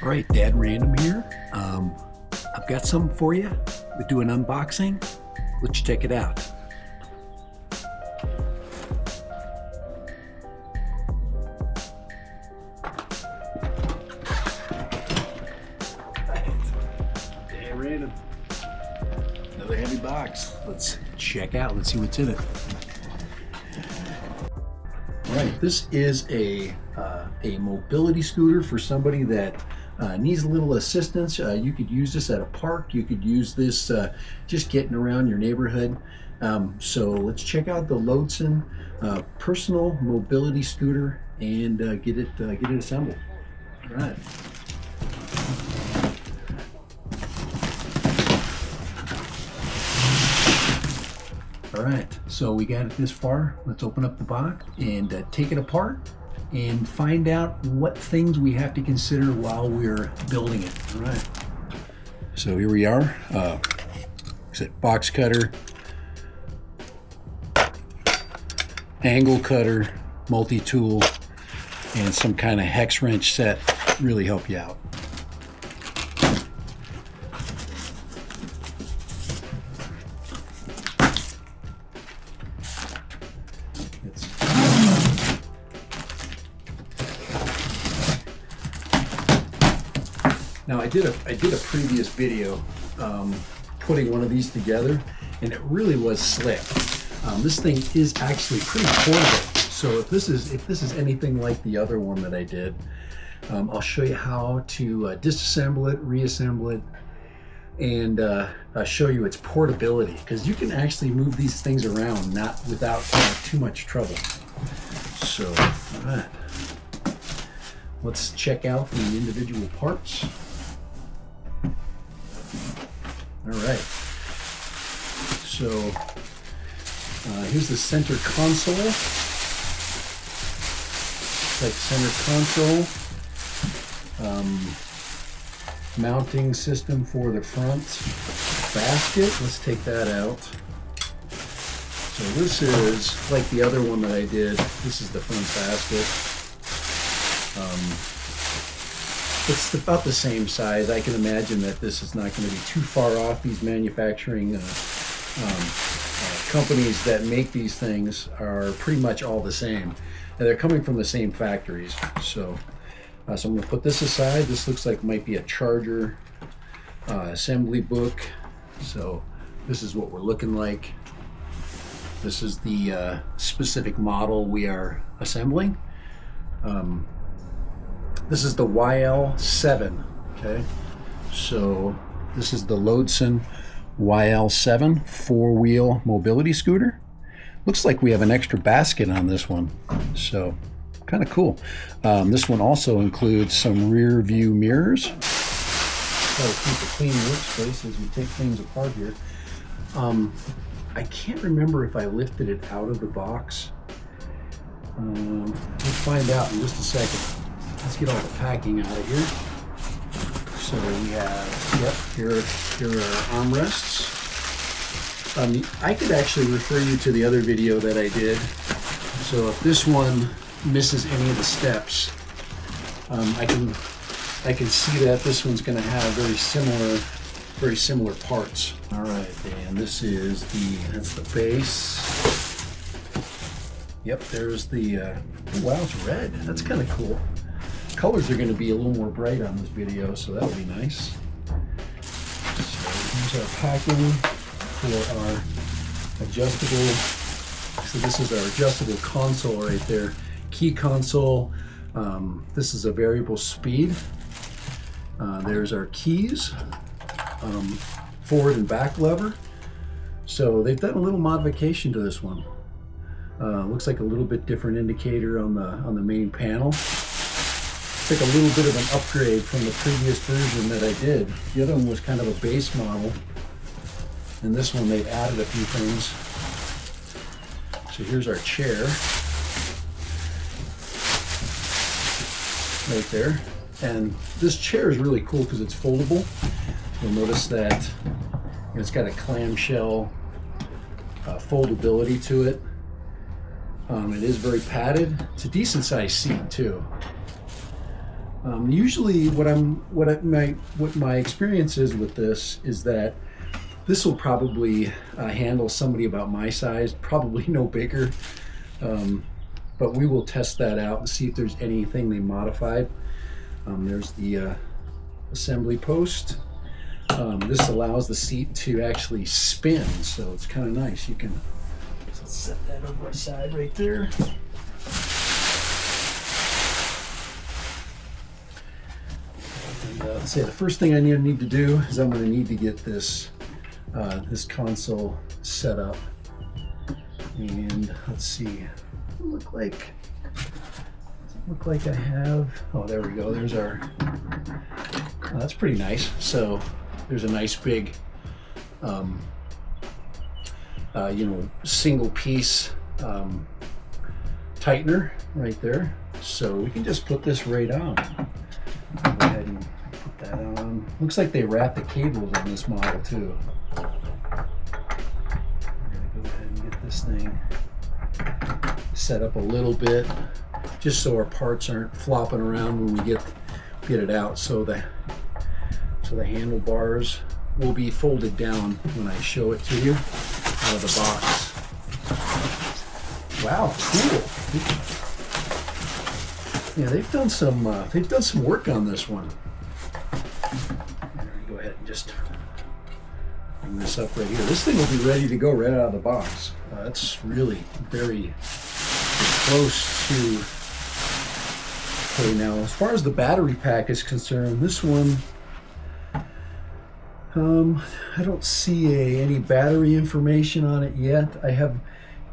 All right, Dad Random here. I've got something for you. We do an unboxing. Let's check it out. Dad Random. Another heavy box. Let's check out. Let's see what's in it. All right, this is a mobility scooter for somebody that needs a little assistance. You could use this at a park. You could use this just getting around your neighborhood. So let's check out the Lodstun personal mobility scooter and get it assembled. All right. All right, so we got it this far. Let's open up the box and take it apart and find out what things we have to consider while we're building it. All right. So here we are. Box cutter, angle cutter, multi-tool, and some kind of hex wrench set really help you out. Now I did a previous video putting one of these together, and it really was slick. This thing is actually pretty portable. So if this is anything like the other one that I did, I'll show you how to disassemble it, reassemble it, and show you its portability, because you can actually move these things around without too much trouble. So, all right, let's check out the individual parts. All right, so here's the center console. Like center console, mounting system for the front basket. Let's take that out. So this is like the other one that I did. This is the front basket. It's about the same size. I can imagine that this is not going to be too far off. These manufacturing companies that make these things are pretty much all the same. And they're coming from the same factories. So, so I'm going to put this aside. This looks like it might be a charger assembly book. So this is what we're looking like. This is the specific model we are assembling. This is the YL-7, okay? So this is the Lodstun YL-7 four-wheel mobility scooter. Looks like we have an extra basket on this one, so kind of cool. This one also includes some rear view mirrors. Try to keep a clean workspace as we take things apart here. I can't remember if I lifted it out of the box. We'll find out in just a second. Let's get all the packing out of here. So we have, yep, here are armrests. I could actually refer you to the other video that I did. So if this one misses any of the steps, I can see that this one's going to have very similar parts. All right, and this is that's the base. Yep, there's the. Wow, it's red. That's kind of cool. Colors are going to be a little more bright on this video, so that'll be nice. So here's our packing for our adjustable. So this is our adjustable console right there. Key console. This is a variable speed. There's our keys, forward and back lever. So they've done a little modification to this one. Looks like a little bit different indicator on the main panel. It's like a little bit of an upgrade from the previous version that I did. The other one was kind of a base model, and this one they've added a few things. So here's our chair right there, and this chair is really cool because it's foldable. You'll notice that it's got a clamshell foldability to it. It is very padded. It's a decent sized seat too. Usually what my experience is with this is that this will probably handle somebody about my size, probably no bigger. But we will test that out and see if there's anything they modified. There's the assembly post. This allows the seat to actually spin, so it's kind of nice. You can set that on my side right there. And say the first thing I need to do is I'm going to need to get this this console set up. And let's see. Does it look like I have? Oh, there we go. There's our. That's pretty nice. So there's a nice big, single piece tightener right there. So we can just put this right on. Go ahead and put that on. Looks like they wrap the cables on this model too. We're gonna go ahead and get this thing set up a little bit, just so our parts aren't flopping around when we get it out. So the handlebars will be folded down when I show it to you out of the box. Wow, cool. Yeah, they've done some work on this one. Go ahead and just bring this up right here. This thing will be ready to go right out of the box. That's really very close to. Okay, now as far as the battery pack is concerned, this one, I don't see any battery information on it yet.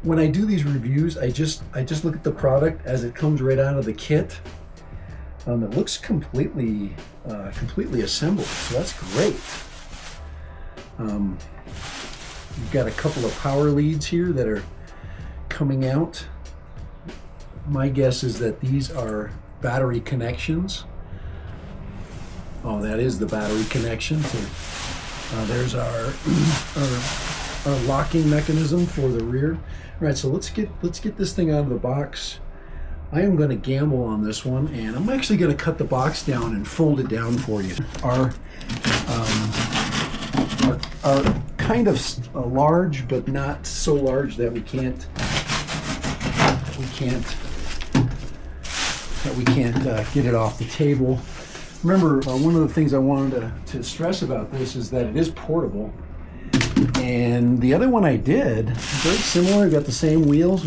When I do these reviews, I just look at the product as it comes right out of the kit. It looks completely assembled, so that's great. You've got a couple of power leads here that are coming out. My guess is that these are battery connections. Oh, that is the battery connection. So, there's our locking mechanism for the rear. All right, so let's get this thing out of the box. I am going to gamble on this one, and I'm actually going to cut the box down and fold it down for you. Are kind of large, but not so large that we can't get it off the table. Remember, one of the things I wanted to stress about this is that it is portable. And the other one I did, very similar. We got the same wheels.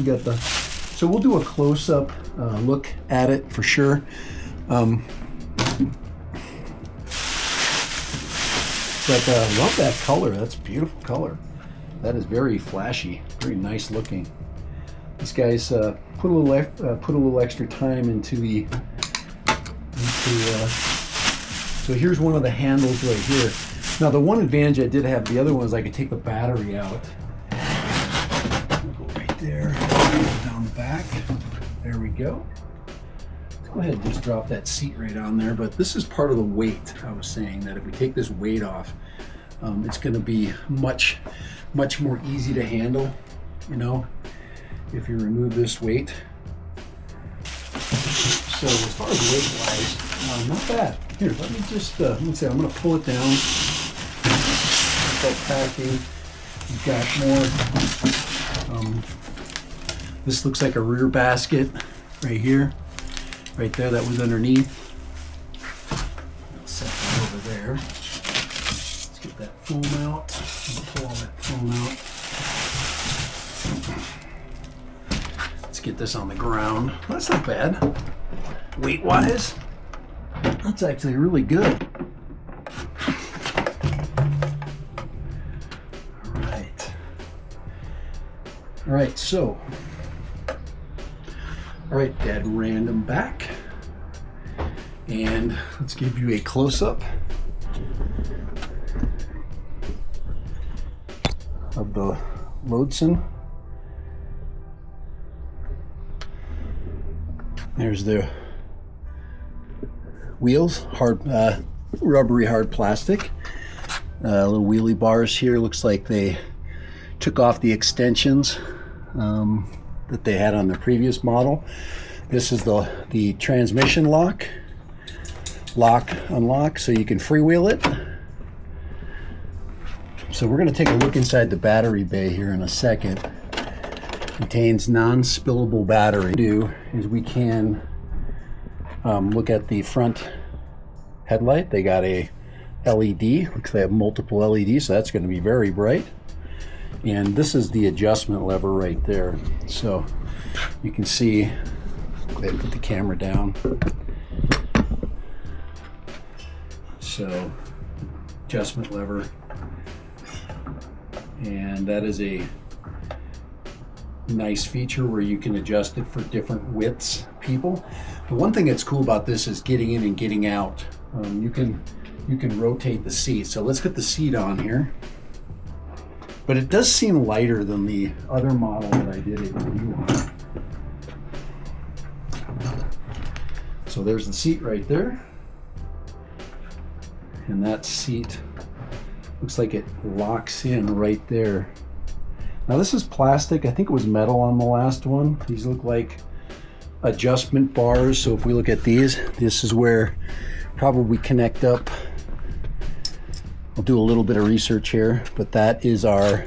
So we'll do a close-up look at it for sure. But love that color. That's a beautiful color. That is very flashy, very nice looking. These guys put a little extra time into the. So here's one of the handles right here. Now the one advantage I did have, the other one is I could take the battery out. Go right there, down the back. There we go. Let's go ahead and just drop that seat right on there. But this is part of the weight. I was saying that if we take this weight off, it's going to be much more easy to handle. You know, if you remove this weight. So as far as weight-wise, not bad. Here, let me just, let's see, I'm going to pull it down. Start packing. We've got more. This looks like a rear basket right here. Right there, that was underneath. I'll set that over there. Let's get that foam out. Pull all that foam out. Let's get this on the ground. That's not bad. Weight-wise, that's actually really good. All right, so, all right, add random back, and let's give you a close-up of the Lodstun. There's the wheels, hard, rubbery hard plastic. Little wheelie bars here. Looks like they took off the extensions. that they had on the previous model. This is the transmission lock, unlock, so you can freewheel it. So we're going to take a look inside the battery bay here in a second. Contains non-spillable battery. What we do is we can look at the front headlight. They got a LED. Looks like they have multiple LEDs, so that's going to be very bright. And this is the adjustment lever right there. So you can see, go ahead and put the camera down. So adjustment lever, and that is a nice feature where you can adjust it for different widths people. The one thing that's cool about this is getting in and getting out. You can rotate the seat. So let's get the seat on here. But it does seem lighter than the other model that I did a review on. So there's the seat right there. And that seat looks like it locks in right there. Now this is plastic. I think it was metal on the last one. These look like adjustment bars. So if we look at these, this is where probably connect up. I'll do a little bit of research here, but that is our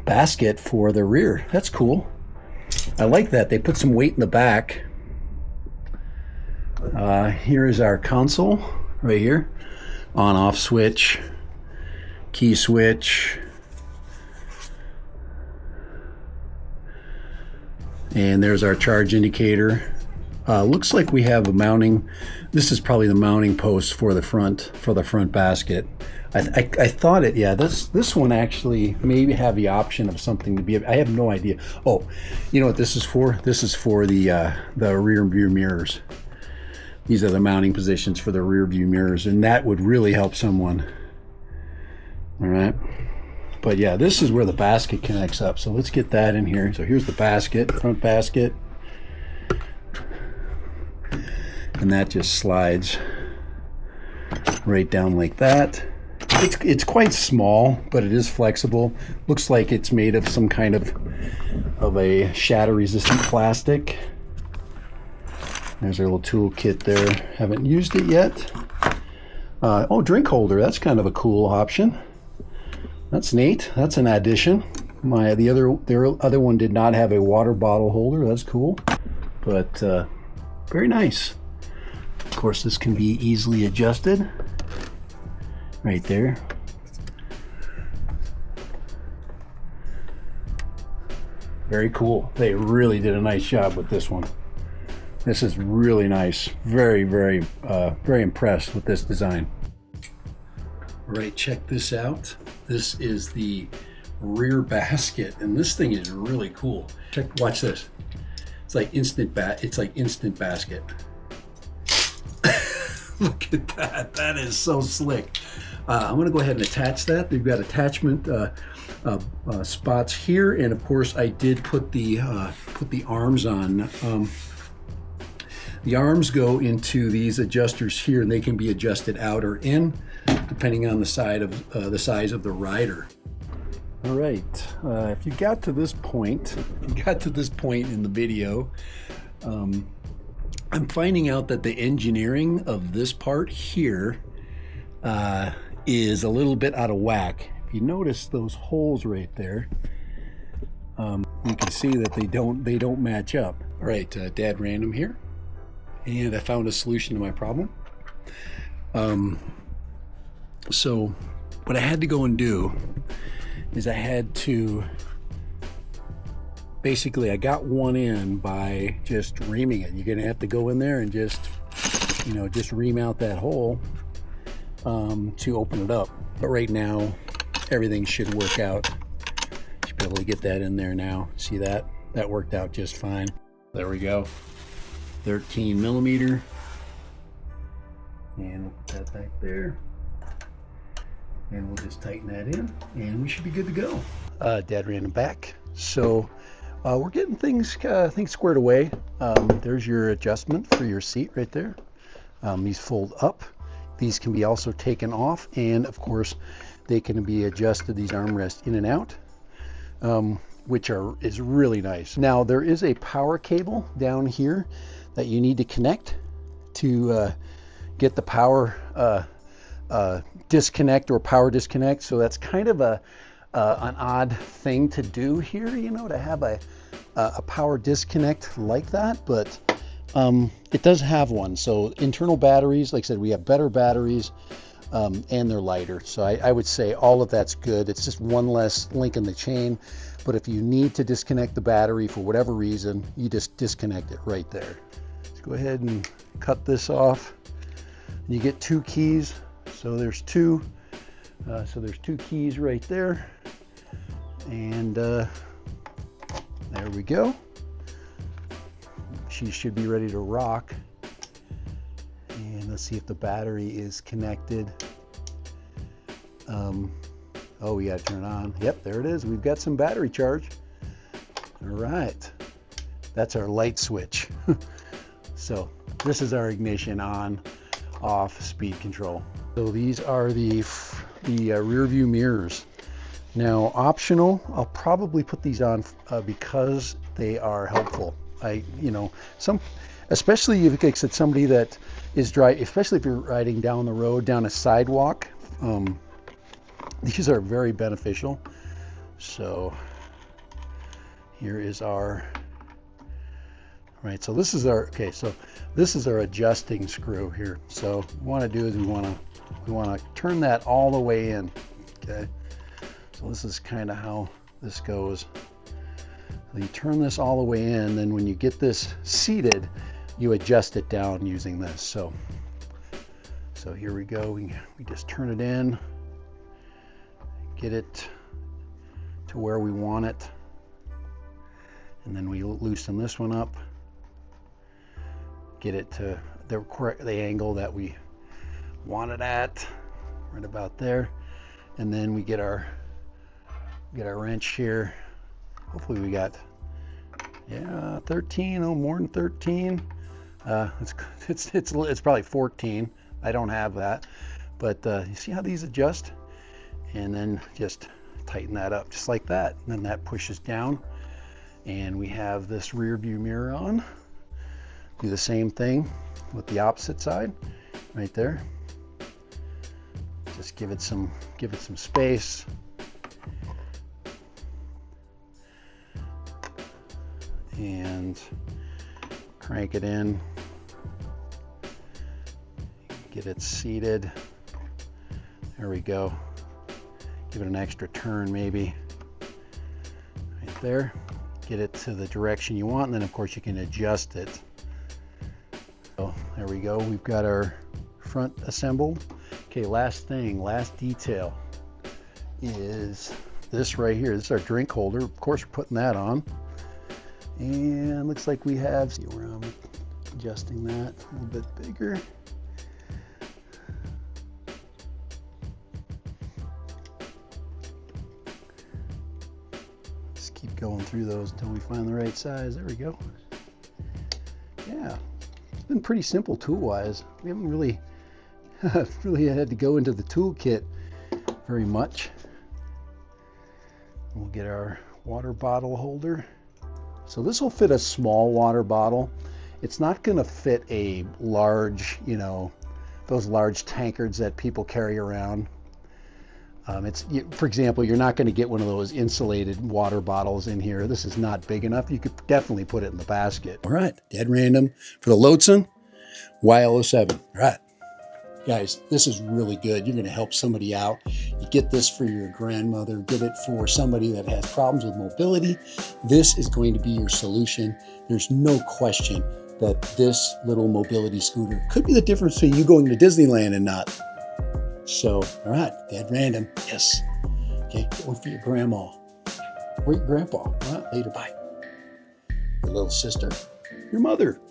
basket for the rear. That's cool. I like that. They put some weight in the back. Here is our console right here. On-off switch, key switch, and there's our charge indicator. Looks like we have a mounting. This is probably the mounting post for the front basket. I thought it, yeah, this one actually maybe have the option of something to be, I have no idea. Oh, you know what this is for? This is for the rear view mirrors. These are the mounting positions for the rear view mirrors, and that would really help someone. All right. But yeah, this is where the basket connects up. So let's get that in here. So here's the basket, front basket. And that just slides right down like that. It's quite small, but it is flexible. Looks like it's made of some kind of a shatter resistant plastic. There's our little tool kit there. Haven't used it yet. Oh, drink holder. That's kind of a cool option. That's neat. That's an addition. The other one did not have a water bottle holder. That's cool. But very nice. Of course, this can be easily adjusted. Right there. Very cool. They really did a nice job with this one. This is really nice. Very, very, very impressed with this design. All right, check this out. This is the rear basket, and this thing is really cool. Watch this. It's like instant basket. Look at that. That is so slick. I'm going to go ahead and attach that. They've got attachment spots here, and of course, I did put the arms on. The arms go into these adjusters here, and they can be adjusted out or in, depending on the size of the rider. All right, if you got to this point, in the video, I'm finding out that the engineering of this part here is a little bit out of whack. If you notice those holes right there, you can see that they don't match up. All right, Dad Random here. And I found a solution to my problem. So what I had to go and do is I had to, basically I got one in by just reaming it. You're gonna have to go in there and just ream out that hole to open it up. But right now, everything should work out. Should be able to get that in there now. See that? That worked out just fine. There we go. 13 millimeter, and we'll put that back there, and we'll just tighten that in, and we should be good to go. Dad Random back. So we're getting things squared away. There's your adjustment for your seat right there. These fold up. These can be also taken off, and of course they can be adjusted, these armrests, in and out. which is really nice. Now there is a power cable down here that you need to connect to get the power disconnect or power disconnect. So that's kind of an odd thing to do here, you know, to have a power disconnect like that, but it does have one. So internal batteries, like I said, we have better batteries, and they're lighter. So I would say all of that's good. It's just one less link in the chain. But if you need to disconnect the battery for whatever reason, you just disconnect it right there. Let's go ahead and cut this off. You get 2 keys. So there's 2. So there's 2 keys right there. And there we go. She should be ready to rock. And let's see if the battery is connected. Oh, we got to turn it on. Yep, there it is. We've got some battery charge. All right. That's our light switch. So this is our ignition on, off, speed control. So these are the rear view mirrors. Now optional, I'll probably put these on because they are helpful. Especially if it's somebody that is driving, especially if you're riding down the road, down a sidewalk, these are very beneficial. So here is our, right, so this is our, okay, so this is our adjusting screw here. So what we want to do is we want to turn that all the way in, okay? So this is kind of how this goes. So you turn this all the way in, then when you get this seated, you adjust it down using this. So here we go. We just turn it in, get it to where we want it, and then we loosen this one up, get it to the angle that we want it at, right about there, and then we get our wrench here. Hopefully we got 13, oh, more than 13. It's probably 14. I don't have that, but you see how these adjust, and then just tighten that up just like that, and then that pushes down, and we have this rear view mirror on. Do the same thing with the opposite side right there. Just give it some space. And crank it in, get it seated. There we go. Give it an extra turn maybe, right there. Get it to the direction you want, and then of course you can adjust it. So there we go. We've got our front assembled. Okay, last thing, last detail is this right here. This is our drink holder. Of course, we're putting that on. And looks like we have, see where I'm adjusting that a little bit bigger. Just keep going through those until we find the right size. There we go. Yeah, it's been pretty simple tool-wise. We haven't really had to go into the toolkit very much. We'll get our water bottle holder. So this will fit a small water bottle. It's not going to fit a large, those large tankards that people carry around. For example, you're not going to get one of those insulated water bottles in here. This is not big enough. You could definitely put it in the basket. All right, dead random for the Lodstun YL-7. All right. Guys, this is really good. You're going to help somebody out. You get this for your grandmother, get it for somebody that has problems with mobility. This is going to be your solution. There's no question that this little mobility scooter could be the difference between you going to Disneyland and not. So, all right, dead random. Yes. Okay, get one for your grandma or your grandpa. All right, later, bye. Your little sister, your mother.